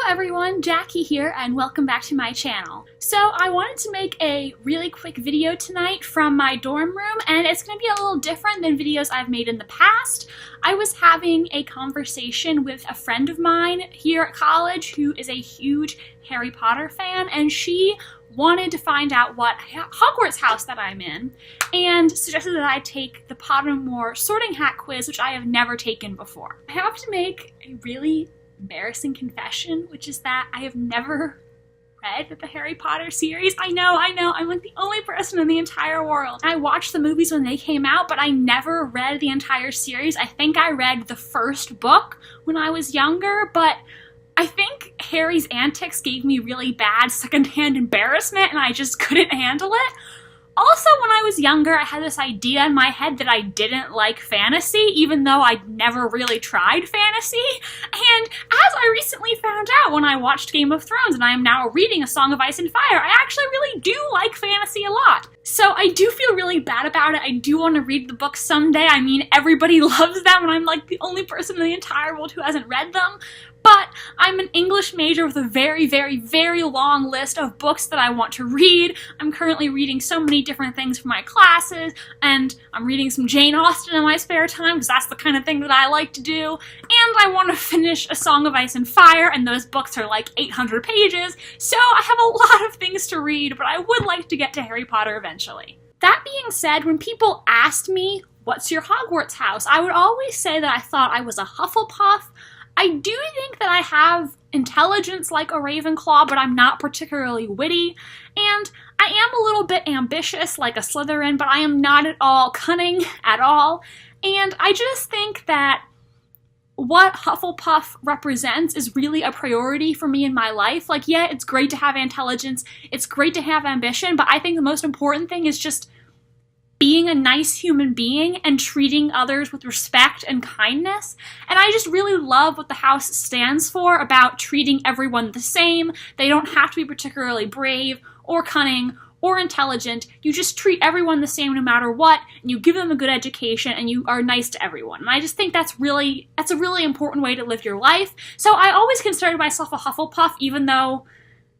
everyone, Jackie here, and welcome back to my channel. So I wanted to make a really quick video tonight from my dorm room, and it's going to be a little different than videos I've made in the past. I was having a conversation with a friend of mine here at college who is a huge Harry Potter fan, and she wanted to find out what Hogwarts house that I'm in, and suggested that I take the Pottermore sorting hat quiz, which I have never taken before. I have to make a really embarrassing confession, which is that I have never read the Harry Potter series. I know, I'm like the only person in the entire world. I watched the movies when they came out, but I never read the entire series. I think I read the first book when I was younger, but I think Harry's antics gave me really bad secondhand embarrassment and I just couldn't handle it. Also, when I was younger, I had this idea in my head that I didn't like fantasy, even though I'd never really tried fantasy. And as I recently found out when I watched Game of Thrones and I am now reading A Song of Ice and Fire, I actually really do like fantasy a lot. So I do feel really bad about it. I do want to read the books someday. I mean, everybody loves them and I'm like the only person in the entire world who hasn't read them. But I'm an English major with a very, very, very long list of books that I want to read. I'm currently reading so many different things for my classes, and I'm reading some Jane Austen in my spare time, because that's the kind of thing that I like to do. And I want to finish A Song of Ice and Fire, and those books are like 800 pages, so I have a lot of things to read, but I would like to get to Harry Potter eventually. That being said, when people asked me, what's your Hogwarts house, I would always say that I thought I was a Hufflepuff. I do think that I have intelligence like a Ravenclaw, but I'm not particularly witty, and I am a little bit ambitious like a Slytherin, but I am not at all cunning at all, and I just think that what Hufflepuff represents is really a priority for me in my life. Like, yeah, it's great to have intelligence, it's great to have ambition, but I think the most important thing is just being a nice human being and treating others with respect and kindness. And I just really love what the house stands for about treating everyone the same. They don't have to be particularly brave or cunning or intelligent. You just treat everyone the same no matter what, and you give them a good education, and you are nice to everyone. And I just think that's a really important way to live your life. So I always considered myself a Hufflepuff, even though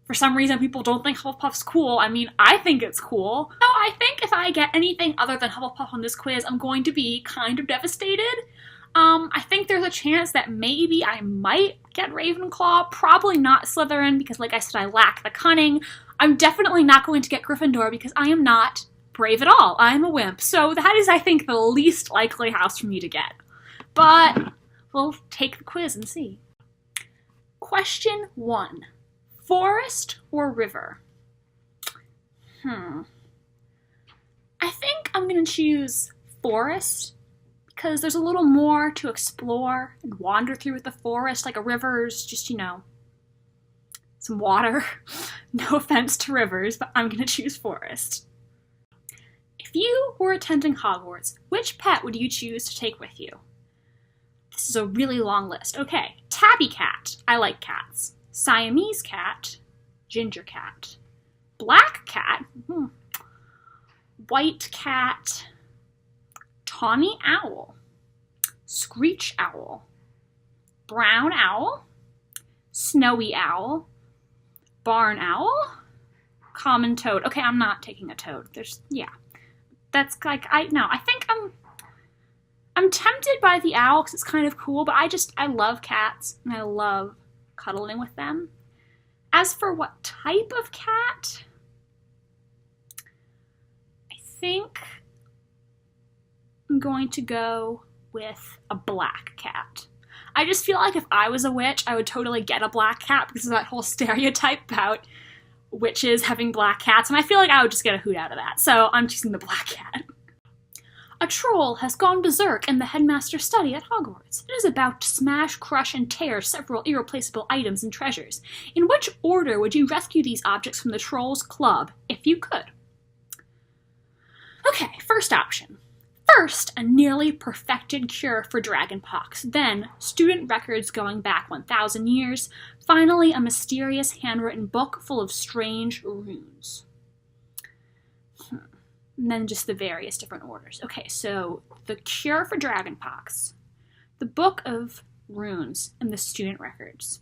for some reason people don't think Hufflepuff's cool. I mean, I think it's cool. So I think if I get anything other than Hufflepuff on this quiz, I'm going to be kind of devastated. I think there's a chance that maybe I might get Ravenclaw, probably not Slytherin, because like I said, I lack the cunning. I'm definitely not going to get Gryffindor because I am not brave at all. I am a wimp. So that is, I think, the least likely house for me to get. But we'll take the quiz and see. Question 1. Forest or river? I think I'm going to choose forest because there's a little more to explore and wander through with the forest. Like a river's just, you know, some water. No offense to rivers, but I'm going to choose forest. If you were attending Hogwarts, which pet would you choose to take with you? This is a really long list. Okay, tabby cat. I like cats. Siamese cat, ginger cat, black cat, white cat, tawny owl, screech owl, brown owl, snowy owl, barn owl, common toad. Okay, I'm not taking a toad. That's like, I think I'm tempted by the owl because it's kind of cool, but I love cats and I love cuddling with them. As for what type of cat, I think I'm going to go with a black cat. I just feel like if I was a witch, I would totally get a black cat because of that whole stereotype about witches having black cats, and I feel like I would just get a hoot out of that, so I'm choosing the black cat. A troll has gone berserk in the headmaster's study at Hogwarts. It is about to smash, crush, and tear several irreplaceable items and treasures. In which order would you rescue these objects from the troll's club, if you could? Okay, first option. First, a nearly perfected cure for dragonpox. Then, student records going back 1,000 years. Finally, a mysterious handwritten book full of strange runes. And then just the various different orders. Okay, so the cure for dragonpox, the book of runes, and the student records.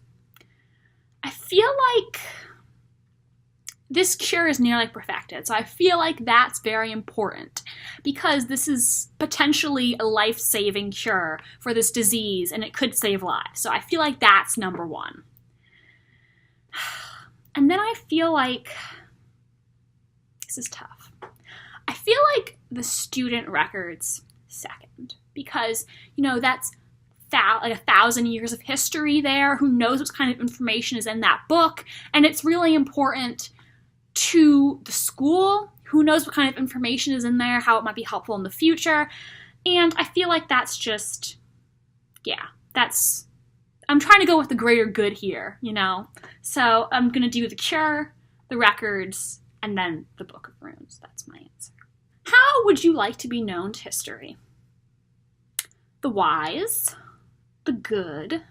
I feel like this cure is nearly perfected, so I feel like that's very important because this is potentially a life-saving cure for this disease and it could save lives. So I feel like that's number one. And then I feel like, this is tough. I feel like the student records second because, you know, that's like 1,000 years of history there. Who knows what kind of information is in that book? And it's really important to the school. Who knows what kind of information is in there, how it might be helpful in the future. And I feel like that's just, yeah, I'm trying to go with the greater good here, you know? So I'm going to do the cure, the records, and then the Book of Runes. That's my answer. How would you like to be known to history? The wise, the good,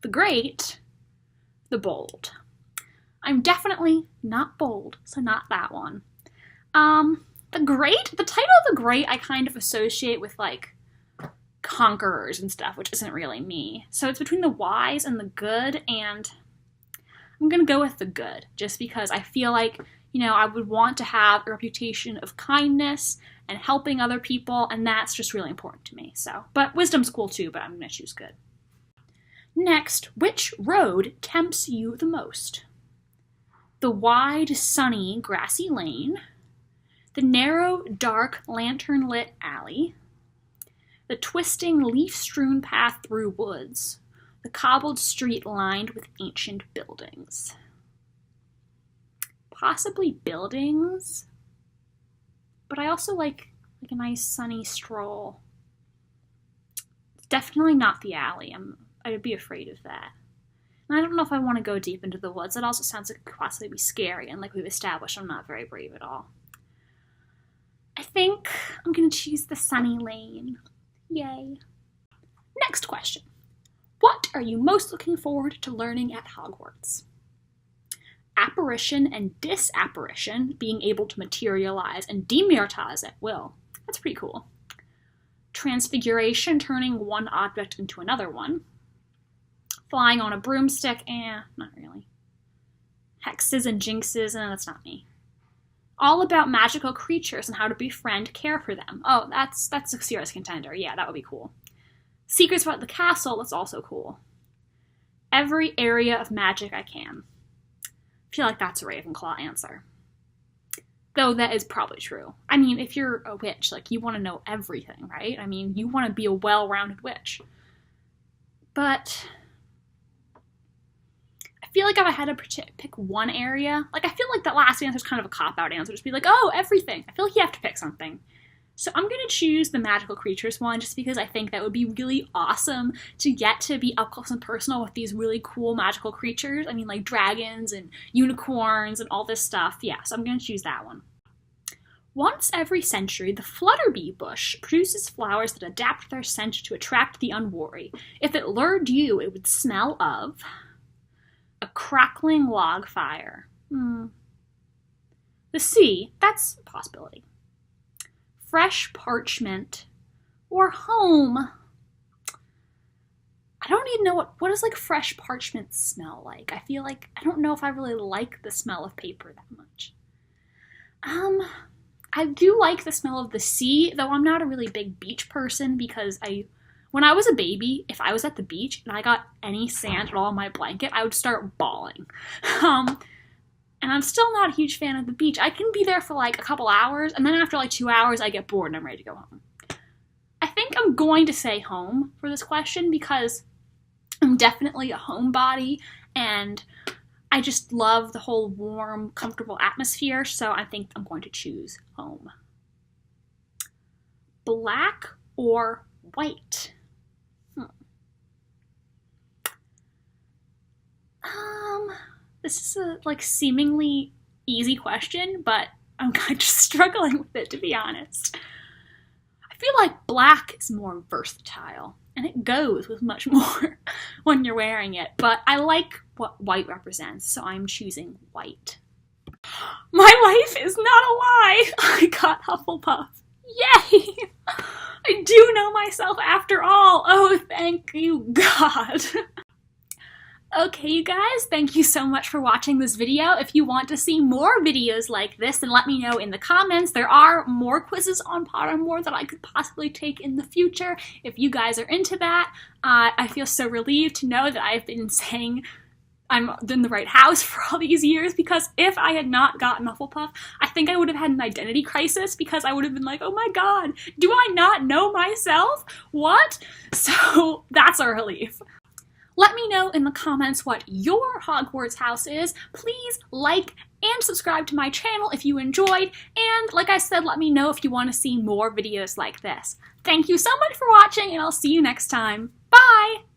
the great, the bold. I'm definitely not bold, so not that one. The great, the title of the great I kind of associate with like conquerors and stuff, which isn't really me. So it's between the wise and the good, and I'm gonna go with the good, just because I feel like, you know, I would want to have a reputation of kindness and helping other people, and that's just really important to me. So, but wisdom's cool too, but I'm gonna choose good. Next, which road tempts you the most? The wide, sunny, grassy lane, the narrow, dark, lantern-lit alley, the twisting, leaf-strewn path through woods, the cobbled street lined with ancient buildings. Possibly buildings, but I also like a nice sunny stroll. It's definitely not the alley. I'd be afraid of that. And I don't know if I want to go deep into the woods. That also sounds like it could possibly be scary, and like we've established, I'm not very brave at all. I think I'm going to choose the sunny lane. Yay. Next question. What are you most looking forward to learning at Hogwarts? Apparition and disapparition, being able to materialize and dematerialize at will. That's pretty cool. Transfiguration, turning one object into another one. Flying on a broomstick, not really. Hexes and jinxes, that's not me. All about magical creatures and how to befriend, care for them. Oh, that's a serious contender. Yeah, that would be cool. Secrets about the castle, that's also cool. Every area of magic I can. I feel like that's a Ravenclaw answer. Though that is probably true. I mean, if you're a witch, like, you want to know everything, right? I mean, you want to be a well-rounded witch. But I feel like if I had to pick one area, like, I feel like that last answer is kind of a cop-out answer. Just be like, oh, everything. I feel like you have to pick something. So I'm going to choose the magical creatures one just because I think that would be really awesome to get to be up close and personal with these really cool magical creatures. I mean, like dragons and unicorns and all this stuff. Yeah, so I'm going to choose that one. Once every century, the flutterbee bush produces flowers that adapt their scent to attract the unwary. If it lured you, it would smell of a crackling log fire. The sea, that's a possibility. Fresh parchment, or home. I don't even know what does like fresh parchment smell like. I feel like, I don't know if I really like the smell of paper that much. I do like the smell of the sea, though I'm not a really big beach person because when I was a baby, if I was at the beach and I got any sand at all on my blanket, I would start bawling. And I'm still not a huge fan of the beach. I can be there for like a couple hours, and then after like 2 hours, I get bored and I'm ready to go home. I think I'm going to say home for this question because I'm definitely a homebody, and I just love the whole warm, comfortable atmosphere, so I think I'm going to choose home. Black or white? This is a like seemingly easy question, but I'm kind of just struggling with it, to be honest. I feel like black is more versatile, and it goes with much more when you're wearing it, but I like what white represents, so I'm choosing white. My life is not a lie! I got Hufflepuff. Yay! I do know myself after all! Oh, thank you, God! Okay, you guys, thank you so much for watching this video. If you want to see more videos like this, then let me know in the comments. There are more quizzes on Pottermore that I could possibly take in the future. If you guys are into that, I feel so relieved to know that I've been saying I'm in the right house for all these years, because if I had not gotten Hufflepuff, I think I would have had an identity crisis, because I would have been like, oh my god, do I not know myself? What? So that's a relief. Let me know in the comments what your Hogwarts house is. Please like and subscribe to my channel if you enjoyed. And like I said, let me know if you want to see more videos like this. Thank you so much for watching, and I'll see you next time. Bye!